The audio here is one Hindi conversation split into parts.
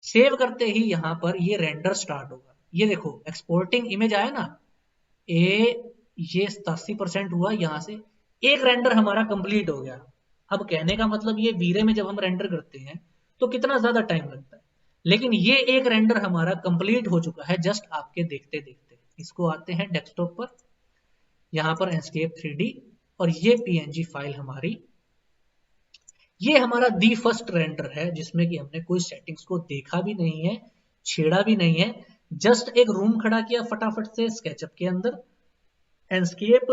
सेव करते ही यहाँ पर ये रेंडर स्टार्ट होगा। ये देखो एक्सपोर्टिंग इमेज आया ना, ये 87% हुआ, यहाँ से एक रेंडर हमारा कंप्लीट हो गया। अब कहने का मतलब ये वीरे में जब हम रेंडर करते हैं तो कितना ज्यादा टाइम लगता है, लेकिन ये एक रेंडर हमारा कंप्लीट हो चुका है जस्ट आपके देखते देखते। इसको आते हैं डेस्कटॉप पर, यहाँ पर एस्केप 3D, और ये पीएनजी फाइल हमारी, ये हमारा दी फर्स्ट रेंडर है जिसमें कि हमने कोई सेटिंग्स को देखा भी नहीं है, छेड़ा भी नहीं है, जस्ट एक रूम खड़ा किया फटाफट से स्केचअप के अंदर, एस्केप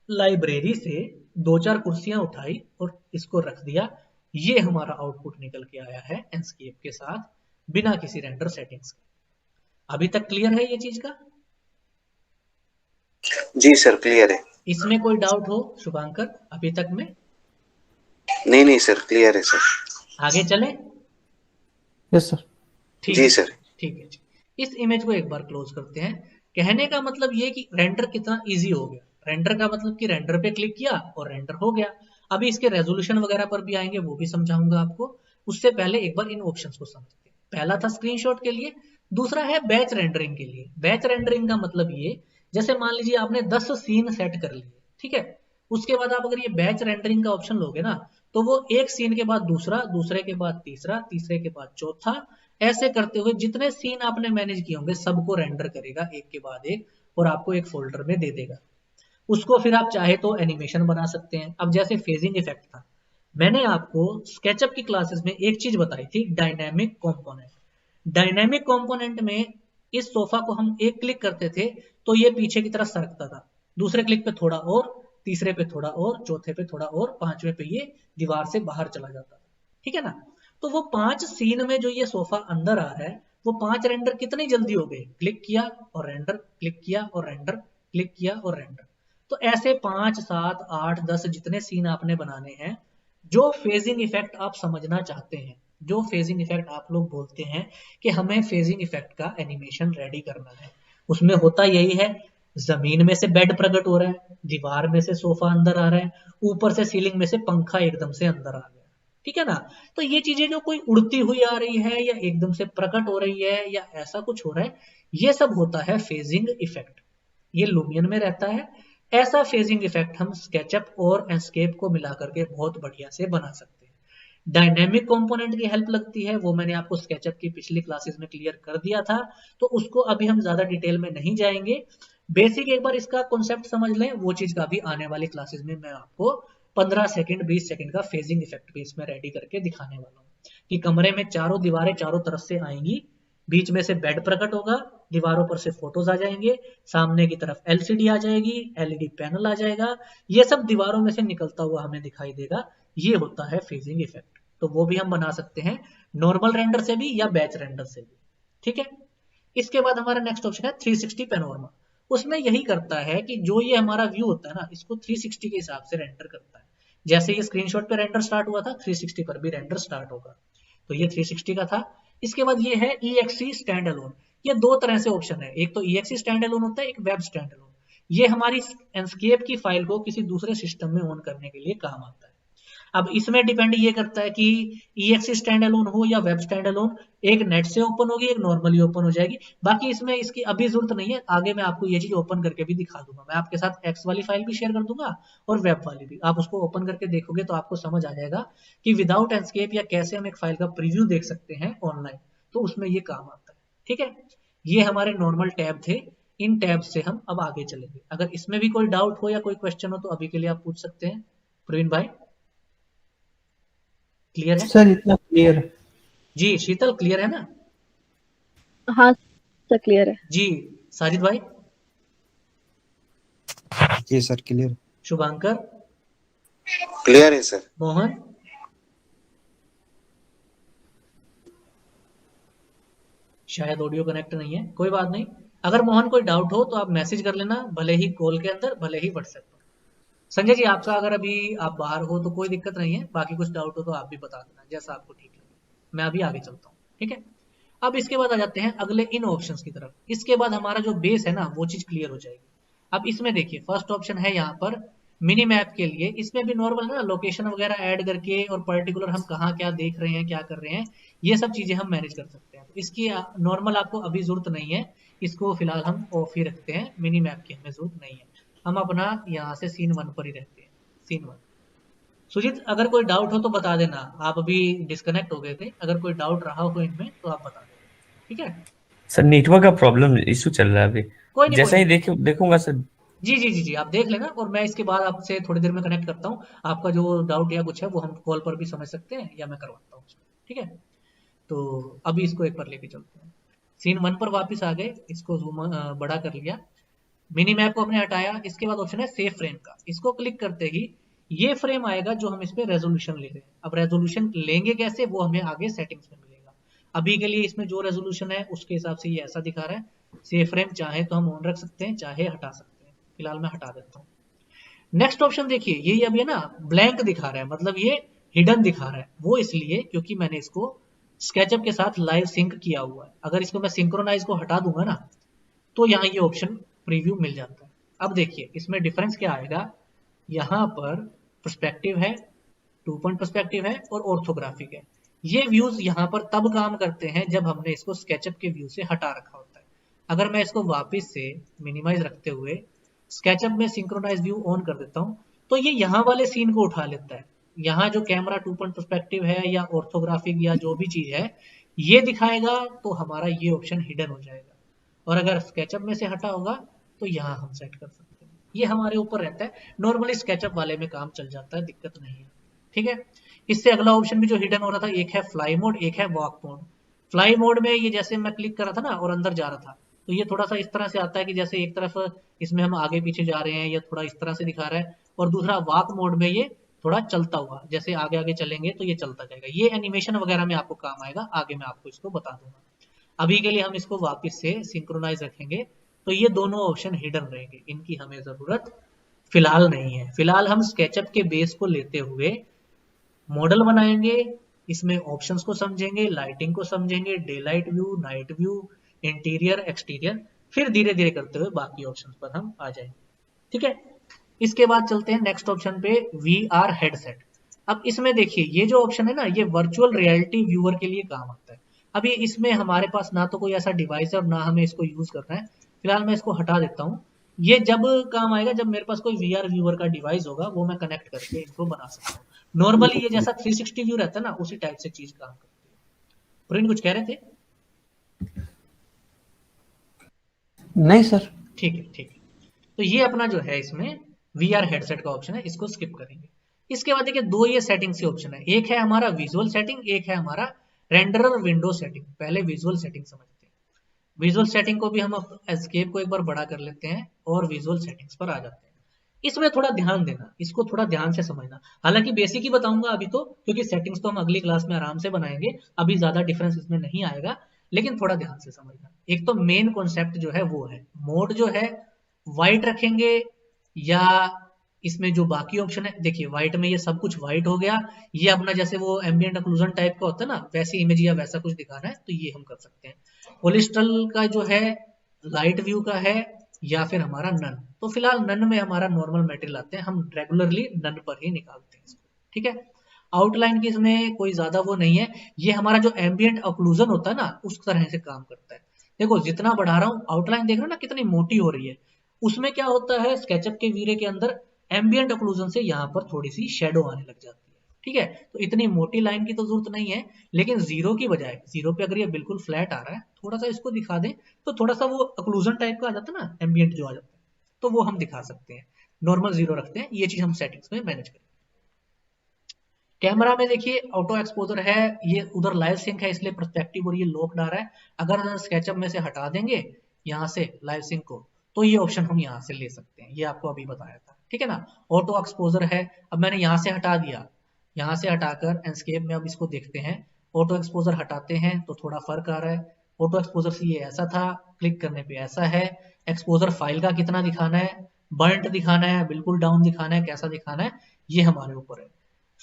लाइब्रेरी से 2-4 कुर्सियां उठाई और इसको रख दिया। ये हमारा आउटपुट निकल के आया है एस्केप के साथ, बिना किसी रेंडर सेटिंग्स के। अभी तक क्लियर है ये चीज का? जी सर क्लियर है। इसमें कोई डाउट हो शुभांकर अभी तक में? नहीं सर क्लियर है सर। आगे चले? Yes sir. ठीक जी है, सर। ठीक है। इस इमेज को एक बार क्लोज करते हैं। कहने का मतलब ये कि रेंडर कितना इजी हो गया। रेंडर का मतलब कि रेंडर पे क्लिक किया और रेंडर हो गया। अभी इसके रेजोल्यूशन वगैरह पर भी आएंगे, वो भी समझाऊंगा आपको। उससे पहले एक बार इन ऑप्शंस को समझते हैं। पहला था स्क्रीनशॉट के लिए, दूसरा है बैच रेंडरिंग के लिए। बैच रेंडरिंग का मतलब ये, जैसे मान लीजिए आपने 10 सीन सेट कर लिए, ठीक है, उसके बाद आप अगर ये बैच रेंडरिंग का ऑप्शन लोगे ना, तो वो एक सीन के बाद दूसरा, दूसरे के बाद तीसरा, तीसरे के बाद चौथा, ऐसे करते हुए जितने सीन आपने मैनेज किए होंगे सबको रेंडर करेगा एक के बाद एक, और आपको एक फोल्डर में दे देगा। उसको फिर आप चाहे तो एनिमेशन बना सकते हैं। अब जैसे फेजिंग इफेक्ट था, मैंने आपको स्केचअप की क्लासेस में एक चीज बताई थी, डायनेमिक कंपोनेंट। डायनेमिक कंपोनेंट में इस सोफा को हम एक क्लिक करते थे तो ये पीछे की तरफ सरकता था, दूसरे क्लिक पे थोड़ा और, तीसरे पे थोड़ा और, चौथे पे थोड़ा और, पांचवे पे ये दीवार से बाहर चला जाता था, ठीक है ना। तो वो 5 सीन में जो ये सोफा अंदर आ रहा है, वो 5 रेंडर कितनी जल्दी हो गए, क्लिक किया और रेंडर, क्लिक किया और रेंडर, क्लिक किया और रेंडर। तो ऐसे 5, 7, 8, 10 जितने सीन आपने बनाने हैं, जो फेजिंग इफेक्ट आप समझना चाहते हैं, जो फेजिंग इफेक्ट आप लोग बोलते हैं कि हमें फेजिंग इफेक्ट का एनिमेशन रेडी करना है, उसमें होता यही है, जमीन में से बेड प्रकट हो रहा है, दीवार में से सोफा अंदर आ रहा है, ऊपर से सीलिंग में से पंखा एकदम से अंदर आ गया, ठीक है ना। तो ये चीजें जो कोई उड़ती हुई आ रही है या एकदम से प्रकट हो रही है या ऐसा कुछ हो रहा है, ये सब होता है फेजिंग इफेक्ट। ये लुमियन में रहता है। ऐसा फेजिंग इफेक्ट हम स्केचअप और एस्केप को मिला करके बहुत बढ़िया से बना सकते हैं। डायनेमिक कंपोनेंट की हेल्प लगती है, वो मैंने आपको स्केचअप की पिछली क्लासेस में क्लियर कर दिया था, तो उसको अभी हम ज्यादा डिटेल में नहीं जाएंगे। बेसिक एक बार इसका कॉन्सेप्ट समझ लें, वो चीज का भी आने वाली क्लासेस में मैं आपको 15 सेकंड 20 सेकंड का फेजिंग इफेक्ट भी इसमें रेडी करके दिखाने वाला हूँ कि कमरे में चारों दीवारें चारों तरफ से आएंगी, बीच में से बेड प्रकट होगा, दीवारों पर से फोटोज आ जाएंगे, सामने की तरफ एलसीडी आ जाएगी, एलईडी पैनल आ जाएगा, ये सब दीवारों में से निकलता हुआ हमें दिखाई देगा। ये होता है फेजिंग इफेक्ट। तो वो भी हम बना सकते हैं नॉर्मल रेंडर से भी या बैच रेंडर से भी, ठीक है। इसके बाद हमारा नेक्स्ट ऑप्शन है 360 पैनोरमा। उसमें यही करता है कि जो ये हमारा व्यू होता है ना, इसको 360 के हिसाब से रेंडर करता है। जैसे ये स्क्रीनशॉट पे रेंडर स्टार्ट हुआ था, 360 पर भी रेंडर स्टार्ट होगा। तो ये 360 का था। इसके बाद ये है EXE स्टैंड अलोन। ये दो तरह से ऑप्शन है, एक तो EXE स्टैंड अलोन होता है, एक वेब स्टैंड अलोन। ये हमारी एस्केप की फाइल को किसी दूसरे सिस्टम में ऑन करने के लिए काम आता है। अब इसमें डिपेंड ये करता है कि EXE स्टैंड अलोन हो या वेब स्टैंड अलोन, एक नेट से ओपन होगी, एक नॉर्मली ओपन हो जाएगी। बाकी इसमें इसकी अभी जरूरत नहीं है, आगे मैं आपको ये चीज ओपन करके भी दिखा दूंगा। मैं आपके साथ एक्स वाली फाइल भी शेयर कर दूंगा और वेब वाली भी। आप उसको ओपन करके देखोगे तो आपको समझ आ जाएगा कि विदाउट एस्केप या कैसे हम एक फाइल का प्रीव्यू देख सकते हैं ऑनलाइन, तो उसमें ये काम आता है, ठीक है। ये हमारे नॉर्मल टैब थे, इन टैब से हम अब आगे चलेंगे। अगर इसमें भी कोई डाउट हो या कोई क्वेश्चन हो तो अभी के लिए आप पूछ सकते हैं। प्रवीण भाई क्लियर है? सर इतना क्लियर है जी शीतल क्लियर है ना? हाँ सर क्लियर है जी साजिद भाई? जी सर क्लियर। शुभांकर? क्लियर है सर। मोहन? शायद ऑडियो कनेक्ट नहीं है, कोई बात नहीं। अगर मोहन कोई डाउट हो तो आप मैसेज कर लेना, भले ही कॉल के अंदर भले ही व्हाट्सएप पर। संजय जी आपका अगर अभी आप बाहर हो तो कोई दिक्कत नहीं है, बाकी कुछ डाउट हो तो आप भी बता देना जैसा आपको ठीक लगे। मैं अभी आगे चलता हूँ, ठीक है। अब इसके बाद आ जाते हैं अगले इन ऑप्शंस की तरफ। इसके बाद हमारा जो बेस है ना वो चीज क्लियर हो जाएगी। अब इसमें देखिए फर्स्ट ऑप्शन है यहाँ पर मिनी मैप के लिए इसमें भी नॉर्मल ना लोकेशन वगैरह ऐड करके और पर्टिकुलर हम कहाँ क्या देख रहे हैं क्या कर रहे हैं ये सब चीजें हम मैनेज कर सकते हैं। तो इसकी नॉर्मल आपको अभी जरूरत नहीं है, इसको फिलहाल हम ऑफ ही रखते हैं, मिनी मैप की हमें जरूरत नहीं है। हम अपना यहाँ से सीन 1 पर ही रहते हैं, सीन 1। सुजीत अगर कोई डाउट हो तो बता देना, आप अभी डिस्कनेक्ट हो गए थे, अगर कोई डाउट रहा हो इनमें तो आप बता देना, ठीक है? सर नेटवर्क का प्रॉब्लम इशू चल रहा है अभी, कोई नहीं, कोई जैसा ही नहीं। देखूंगा सर। जी जी जी जी, आप देख लेना और मैं इसके बाद आपसे थोड़ी देर में कनेक्ट करता हूँ। आपका जो डाउट या कुछ है वो हम कॉल पर भी समझ सकते हैं या मैं करवाता हूँ, ठीक है? तो अभी इसको एक बार लेके चलते हैं। सीन 1 पर वापस आ गए, इसको जूम बड़ा कर लिया, मिनी मैप को हमने हटाया। इसके बाद ऑप्शन है सेव फ्रेम का, इसको क्लिक करते ही ये फ्रेम आएगा जो हम इस पे रेजोल्यूशन ले रहे हैं। अब रेजोल्यूशन लेंगे कैसे वो हमें आगे सेटिंग्स में मिलेगा। अभी के लिए इसमें जो रेजोल्यूशन है उसके हिसाब से ये ऐसा दिखा रहा है। सेव फ्रेम चाहे तो हम ऑन रख सकते हैं, चाहे हटा सकते हैं, फिलहाल मैं हटा देता हूँ। नेक्स्ट ऑप्शन देखिए, ये अभी है ना ब्लैंक दिखा रहा है, मतलब ये हिडन दिखा रहा है। वो इसलिए क्योंकि मैंने इसको स्केचअप के साथ लाइव सिंक किया हुआ है। अगर इसको मैं सिंक्रोनाइज को हटा दूंगा ना तो यहाँ ये ऑप्शन प्रीव्यू मिल जाता है। अब देखिए इसमें डिफरेंस क्या आएगा, यहाँ पर पर्सपेक्टिव है, 2 पॉइंट पर्सपेक्टिव है और ऑर्थोग्राफिक है। ये व्यूज यहाँ पर तब काम करते हैं जब हमने इसको स्केचअप के व्यू से हटा रखा होता है। अगर मैं इसको वापस से मिनिमाइज रखते हुए स्केचअप में सिंक्रोनाइज व्यू ऑन कर देता हूँ तो ये यहाँ वाले सीन को उठा लेता है। यहाँ जो कैमरा 2 पॉइंट पर्सपेक्टिव है या ऑर्थोग्राफिक या जो भी चीज है ये दिखाएगा तो हमारा ये ऑप्शन हिडन हो जाएगा। और अगर स्केचअप में से हटा होगा तो यहाँ हम सेट कर सकते हैं, ये हमारे ऊपर रहता है। नॉर्मली स्केचअप वाले में काम चल जाता है, दिक्कत नहीं है, ठीक है? इससे अगला ऑप्शन भी जो हिडन हो रहा था, एक है फ्लाई मोड, एक है वॉक मोड। फ्लाई मोड में ये जैसे मैं क्लिक कर रहा था ना और अंदर जा रहा था तो ये थोड़ा सा इस तरह से आता है कि जैसे एक तरफ इसमें हम आगे पीछे जा रहे हैं या थोड़ा इस तरह से दिखा रहा है, और दूसरा वॉक मोड में ये थोड़ा चलता हुआ, जैसे आगे आगे चलेंगे तो ये चलता जाएगा। ये एनिमेशन वगैरह में आपको काम आएगा, आगे मैं आपको इसको बता दूंगा। अभी के लिए हम इसको वापस से सिंक्रोनाइज रखेंगे तो ये दोनों ऑप्शन हिडन रहेंगे, इनकी हमें जरूरत फिलहाल नहीं है। फिलहाल हम स्केचअप के बेस को लेते हुए मॉडल बनाएंगे, इसमें ऑप्शंस को समझेंगे, लाइटिंग को समझेंगे, day light view, night view, interior, exterior, फिर धीरे धीरे करते हुए बाकी ऑप्शंस पर हम आ जाएंगे, ठीक है? इसके बाद चलते हैं नेक्स्ट ऑप्शन पे, VR हेडसेट। अब इसमें देखिए ये जो ऑप्शन है ना ये वर्चुअल रियलिटी व्यूअर के लिए काम आता है। अभी इसमें हमारे पास ना तो कोई ऐसा डिवाइस है और ना हमें इसको यूज करना है। फिलहाल मैं इसको हटा देता हूँ। ये जब काम आएगा जब मेरे पास कोई VR व्यूअर का डिवाइस होगा, वो मैं कनेक्ट करके इनको बना सकता हूँ। नॉर्मली ये जैसा 360 व्यू रहता है ना उसी टाइप से चीज काम करती है। प्रवीण कुछ कह रहे थे? नहीं सर। ठीक है, ठीक है। तो ये अपना जो है इसमें VR हेडसेट का ऑप्शन है, इसको स्किप करेंगे। इसके बाद देखिए दो ये सेटिंग्स के ऑप्शन है, एक है हमारा विजुअल सेटिंग, एक है हमारा रेंडरर विंडो सेटिंग। पहले विजुअल सेटिंग समझते हैं। विजुअल सेटिंग को भी हम एस्केप को एक बार बड़ा कर लेते हैं और विजुअल सेटिंग्स पर आ जाते हैं। इसमें थोड़ा ध्यान देना, इसको थोड़ा ध्यान से समझना। हालांकि बेसिक ही बताऊंगा अभी तो, क्योंकि सेटिंग्स तो हम अगली क्लास में आराम से बनाएंगे, अभी ज्यादा डिफरेंस इसमें नहीं आएगा, लेकिन थोड़ा ध्यान से समझना। एक तो मेन कॉन्सेप्ट जो है वो है मोड जो है व्हाइट रखेंगे या इसमें जो बाकी ऑप्शन है, देखिए व्हाइट में ये सब कुछ व्हाइट हो गया। ये अपना जैसे वो एम्बिएंट ऑक्लूजन टाइप का होता है ना वैसी इमेज या वैसा कुछ दिखाना है तो ये हम कर सकते हैं। पोलिस्ट्रल का जो है लाइट व्यू का है या फिर हमारा नन। तो फिलहाल नन में हमारा नॉर्मल मटेरियल आते हैं, हम रेगुलरली नन पर ही निकालते हैं इसको, ठीक है? आउटलाइन की इसमें कोई ज्यादा वो नहीं है, ये हमारा जो एम्बिएंट ऑक्लूजन होता है ना उस तरह से काम करता है। देखो जितना बढ़ा रहा हूँ आउटलाइन देख रहे हो ना कितनी मोटी हो रही है। उसमें क्या होता है स्केचअप के वीरे के अंदर एम्बिएंट ऑक्लूजन से यहाँ पर थोड़ी सी शेडो आने लग जाती है, ठीक है? तो इतनी मोटी लाइन की तो जरूरत नहीं है, लेकिन जीरो की बजाय, जीरो पे अगर ये बिल्कुल फ्लैट आ रहा है थोड़ा सा इसको दिखा दें तो थोड़ा सा वो ऑक्लूजन टाइप का आ जाता है ना, एम्बिएंट जो आ जाता है, तो वो हम दिखा सकते हैं। नॉर्मल जीरो रखते हैं, ये चीज हम सेटिंग्स में मैनेज करेंगे। कैमरा में देखिए ऑटो एक्सपोजर है, ये उधर लाइव सिंक है इसलिए पर्सपेक्टिव और ये लॉक आ रहा है। अगर स्केचअप में से हटा देंगे यहाँ से लाइव सिंक को तो ये ऑप्शन हम यहाँ से ले सकते हैं, ये आपको अभी बताया था, ठीक है ना? ऑटो एक्सपोजर है, अब मैंने यहाँ से हटा दिया, यहाँ से हटाकर एस्केप में अब इसको देखते हैं। ऑटो एक्सपोजर हटाते हैं तो थोड़ा फर्क आ रहा है। ऑटो एक्सपोजर से ये ऐसा था, क्लिक करने पे ऐसा है। एक्सपोजर फाइल का कितना दिखाना है, बर्न्ट दिखाना है, बिल्कुल डाउन दिखाना है, कैसा दिखाना है, ये हमारे ऊपर है।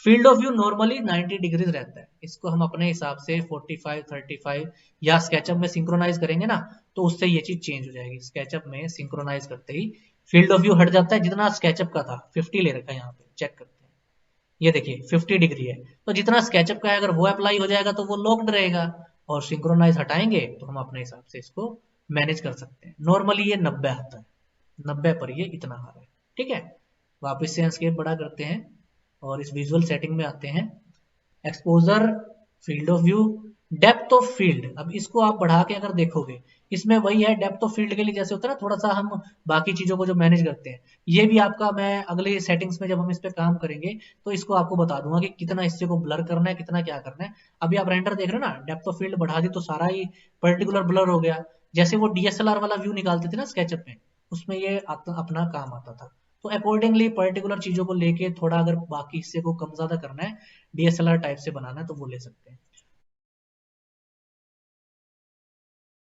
Field of view normally 90 degrees रहता है, इसको हम अपने हिसाब से 45, 35 या स्केचअप में सिंक्रोनाइज करेंगे ना तो उससे ये चीज चेंज हो जाएगी। स्केचअप में सिंक्रोनाइज करते ही फील्ड ऑफ व्यू हट जाता है जितना स्केचअप का था, 50 ले रखा है यहाँ पे, चेक करते हैं। ये देखिए 50 डिग्री है, तो जितना स्केचअप का है अगर वो अप्लाई हो जाएगा तो वो लॉक्ड रहेगा, और सिंक्रोनाइज हटाएंगे तो हम अपने हिसाब से इसको मैनेज कर सकते हैं। नॉर्मली ये 90 आता है, 90 पर ये इतना आ रहा है, ठीक है। वापस से स्केप बड़ा करते हैं और इस विजुअल सेटिंग में आते हैं, exposure, field of view, depth of field. अब इसको आप बढ़ा के अगर देखोगे, इसमें वही है डेप्थ ऑफ फील्ड के लिए जैसे होता है ना, थोड़ा सा हम बाकी चीजों को जो मैनेज करते हैं, ये भी आपका मैं अगले सेटिंग्स में जब हम इस पे काम करेंगे तो इसको आपको बता दूंगा कि कितना हिस्से को ब्लर करना है, कितना क्या करना है। अभी आप रेंडर देख रहे हो ना, डेप्थ ऑफ फील्ड बढ़ा दी तो सारा ही पर्टिकुलर ब्लर हो गया। जैसे वो डीएसएलआर वाला व्यू निकालते थे ना स्केचअप में, उसमें ये अपना काम आता था। तो अकॉर्डिंगली पर्टिकुलर चीजों को लेके थोड़ा अगर बाकी हिस्से को कम ज्यादा करना है, डीएसएलआर टाइप से बनाना है, तो वो ले सकते हैं।